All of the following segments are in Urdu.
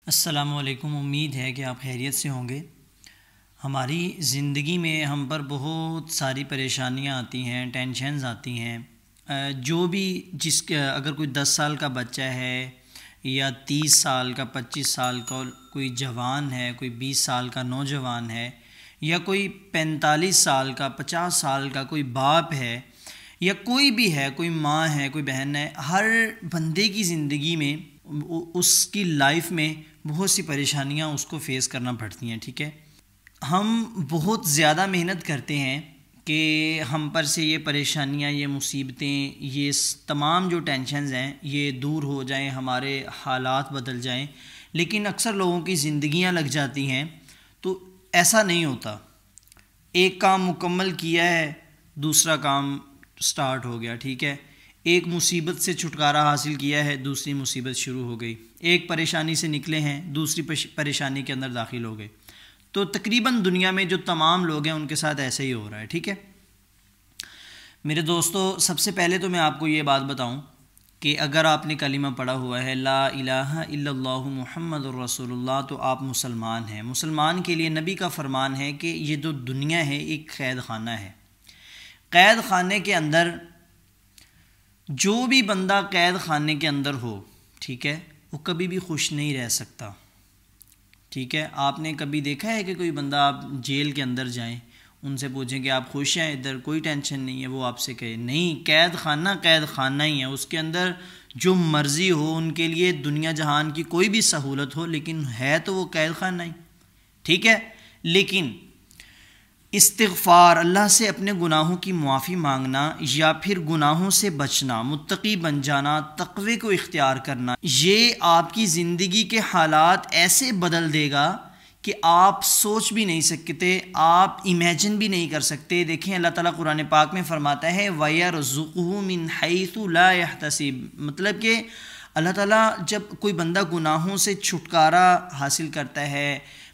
السلام علیکم۔ امید ہے کہ آپ خیریت سے ہوں گے۔ ہماری زندگی میں ہم پر بہت ساری پریشانیاں آتی ہیں، ٹینشنز آتی ہیں۔ جو بھی اگر کوئی 10 سال کا بچہ ہے یا 30 سال کا، 25 سال کا، کوئی جوان ہے، کوئی 20 سال کا نوجوان ہے، یا کوئی 45 سال کا، 50 سال کا کوئی باپ ہے، یا کوئی بھی ہے، کوئی ماں ہے، کوئی بہن ہے، ہر بندے کی زندگی میں اس کی لائف میں بہت سی پریشانیاں اس کو فیس کرنا پڑتی ہیں۔ ٹھیک ہے، ہم بہت زیادہ محنت کرتے ہیں کہ ہم پر سے یہ پریشانیاں، یہ مصیبتیں، یہ تمام جو ٹینشنز ہیں یہ دور ہو جائیں، ہمارے حالات بدل جائیں، لیکن اکثر لوگوں کی زندگیاں لگ جاتی ہیں تو ایسا نہیں ہوتا۔ ایک کام مکمل کیا ہے، دوسرا کام سٹارٹ ہو گیا۔ ٹھیک ہے، ایک مصیبت سے چھٹکارا حاصل کیا ہے، دوسری مصیبت شروع ہو گئی۔ ایک پریشانی سے نکلے ہیں، دوسری پریشانی کے اندر داخل ہو گئے۔ تو تقریباً دنیا میں جو تمام لوگ ہیں ان کے ساتھ ایسے ہی ہو رہا ہے۔ ٹھیک ہے میرے دوستو، سب سے پہلے تو میں آپ کو یہ بات بتاؤں کہ اگر آپ نے کلمہ پڑھا ہوا ہے لا الہ الا اللہ محمد الرسول اللہ، تو آپ مسلمان ہیں۔ مسلمان کے لیے نبی کا فرمان ہے کہ یہ جو دنیا ہے ایک قید خانہ ہے۔ قید خانے کے اندر جو بھی بندہ قید خانے کے اندر ہو، ٹھیک ہے، وہ کبھی بھی خوش نہیں رہ سکتا۔ ٹھیک ہے، آپ نے کبھی دیکھا ہے کہ کوئی بندہ، آپ جیل کے اندر جائیں، ان سے پوچھیں کہ آپ خوش ہیں، ادھر کوئی ٹینشن نہیں ہے، وہ آپ سے کہے نہیں، قید خانہ ہی ہے، اس کے اندر جو مرضی ہو، ان کے لیے دنیا جہان کی کوئی بھی سہولت ہو، لیکن ہے تو وہ قید خانہ ہی۔ ٹھیک ہے، لیکن استغفار، اللہ سے اپنے گناہوں کی معافی مانگنا، یا پھر گناہوں سے بچنا، متقی بن جانا، تقوی کو اختیار کرنا، یہ آپ کی زندگی کے حالات ایسے بدل دے گا کہ آپ سوچ بھی نہیں سکتے، آپ امیجن بھی نہیں کر سکتے۔ دیکھیں اللہ تعالیٰ قرآن پاک میں فرماتا ہے وَيَرْزُقُهُ مِنْ حَيْثُ لَا يَحْتَسِبُ، مطلب کہ اللہ تعالیٰ جب کوئی بندہ گناہوں سے چھٹکارا حاصل کرتا ہے،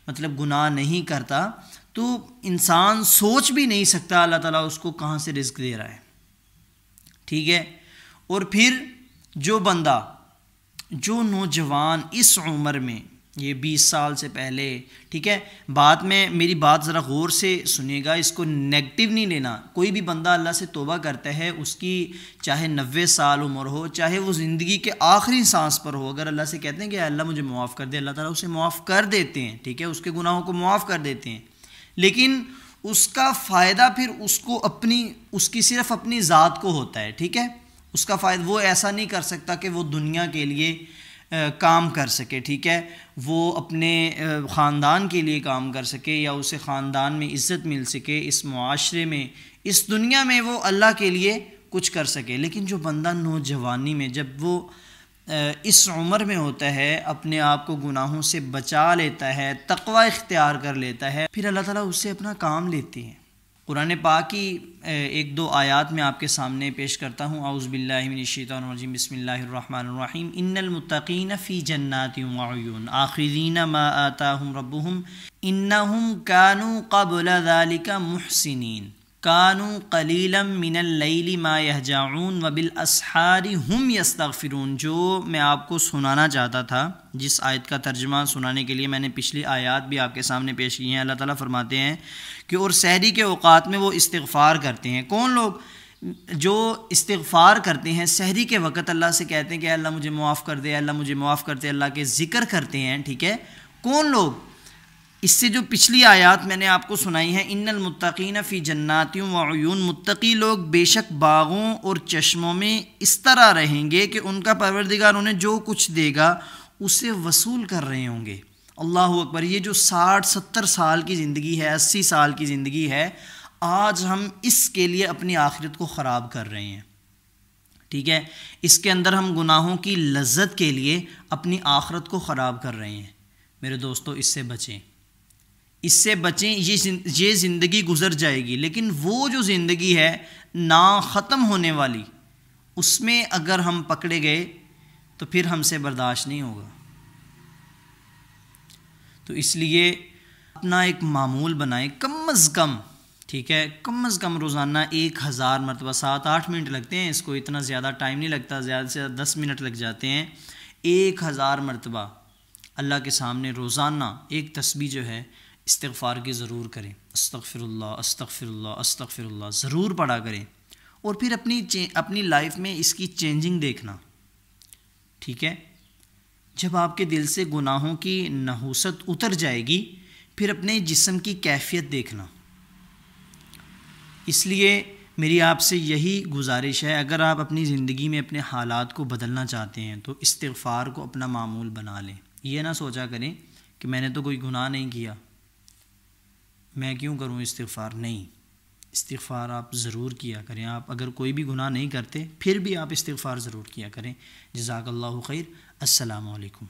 مطلب گناہ نہیں کرتا، تو انسان سوچ بھی نہیں سکتا اللہ تعالیٰ اس کو کہاں سے رزق دے رہا ہے۔ ٹھیک ہے، اور پھر جو بندہ، جو نوجوان اس عمر میں، یہ 20 سال سے پہلے، ٹھیک ہے، بعد میں میری بات ذرا غور سے سنیے گا، اس کو نیگٹیو نہیں لینا۔ کوئی بھی بندہ اللہ سے توبہ کرتا ہے، اس کی چاہے 90 سال عمر ہو، چاہے وہ زندگی کے آخری سانس پر ہو، اگر اللہ سے کہتے ہیں کہ اللہ مجھے معاف کر دے، اللہ تعالیٰ اسے معاف کر دیتے ہیں۔ ٹھیک ہے، اس کے گناہوں کو معاف کر دیتے ہیں، لیکن اس کا فائدہ پھر اس کی صرف اپنی ذات کو ہوتا ہے۔ ٹھیک ہے، اس کا فائدہ وہ ایسا نہیں کر سکتا کہ وہ دنیا کے لیے کام کر سکے، ٹھیک ہے، وہ اپنے خاندان کے لیے کام کر سکے، یا اسے خاندان میں عزت مل سکے، اس معاشرے میں، اس دنیا میں وہ اللہ کے لیے کچھ کر سکے۔ لیکن جو بندہ نوجوانی میں، جب وہ اس عمر میں ہوتا ہے، اپنے آپ کو گناہوں سے بچا لیتا ہے، تقوی اختیار کر لیتا ہے، پھر اللہ تعالیٰ اس سے اپنا کام لیتے ہیں۔ قرآن پاک کی ایک دو آیات میں آپ کے سامنے پیش کرتا ہوں۔ اعوذ باللہ من الشیطان الرجیم، بسم اللہ الرحمن الرحیم۔ ان المتقین فی جنات وعیون آخذین ما آتاہم ربہم انہم کانوا قبل ذلک محسنین کانوا قلیلا من اللیل ما یہجعون وبالاسحار ہم یستغفرون۔ جو میں آپ کو سنانا چاہتا تھا، جس آیت کا ترجمہ سنانے کے لیے میں نے پچھلی آیات بھی آپ کے سامنے پیش کی ہیں، اللہ تعالیٰ فرماتے ہیں کہ اور سحری کے اوقات میں وہ استغفار کرتے ہیں۔ کون لوگ؟ جو استغفار کرتے ہیں سحری کے وقت، اللہ سے کہتے ہیں کہ اللہ مجھے معاف کر دے، اللہ مجھے معاف کر دے، اللہ کے ذکر کرتے ہیں۔ ٹھیک ہے، کون لوگ؟ اس سے جو پچھلی آیات میں نے آپ کو سنائی ہیں، ان المتقین فی جنات وعیون، متقی لوگ بے شک باغوں اور چشموں میں اس طرح رہیں گے کہ ان کا پروردگار انہیں جو کچھ دے گا اسے وصول کر رہے ہوں گے۔ اللہ اکبر! یہ جو 60-70 سال کی زندگی ہے، 80 سال کی زندگی ہے، آج ہم اس کے لیے اپنی آخرت کو خراب کر رہے ہیں۔ ٹھیک ہے، اس کے اندر ہم گناہوں کی لذت کے لیے اپنی آخرت کو خراب کر رہے ہیں۔ میرے دوستو، اس سے بچیں، اس سے بچیں۔ یہ زندگی گزر جائے گی، لیکن وہ جو زندگی ہے نا ختم ہونے والی، اس میں اگر ہم پکڑے گئے تو پھر ہم سے برداشت نہیں ہوگا۔ تو اس لیے اپنا ایک معمول بنائیں، کم از کم، ٹھیک ہے، کم از کم روزانہ 1000 مرتبہ، 7-8 منٹ لگتے ہیں اس کو، اتنا زیادہ ٹائم نہیں لگتا، زیادہ سے زیادہ 10 منٹ لگ جاتے ہیں۔ 1000 مرتبہ اللہ کے سامنے روزانہ ایک تسبیح جو ہے استغفار کی ضرور کریں، استغفر اللہ استغفر اللہ استغفر اللہ ضرور پڑھا کریں، اور پھر اپنی لائف میں اس کی چینجنگ دیکھنا، ٹھیک ہے؟ جب آپ کے دل سے گناہوں کی نحوست اتر جائے گی، پھر اپنے جسم کی کیفیت دیکھنا۔ اس لیے میری آپ سے یہی گزارش ہے، اگر آپ اپنی زندگی میں اپنے حالات کو بدلنا چاہتے ہیں تو استغفار کو اپنا معمول بنا لیں۔ یہ نہ سوچا کریں کہ میں نے تو کوئی گناہ نہیں کیا، میں کیوں کروں استغفار؟ نہیں، استغفار آپ ضرور کیا کریں۔ آپ اگر کوئی بھی گناہ نہیں کرتے پھر بھی آپ استغفار ضرور کیا کریں۔ جزاک اللہ خیر۔ السلام علیکم۔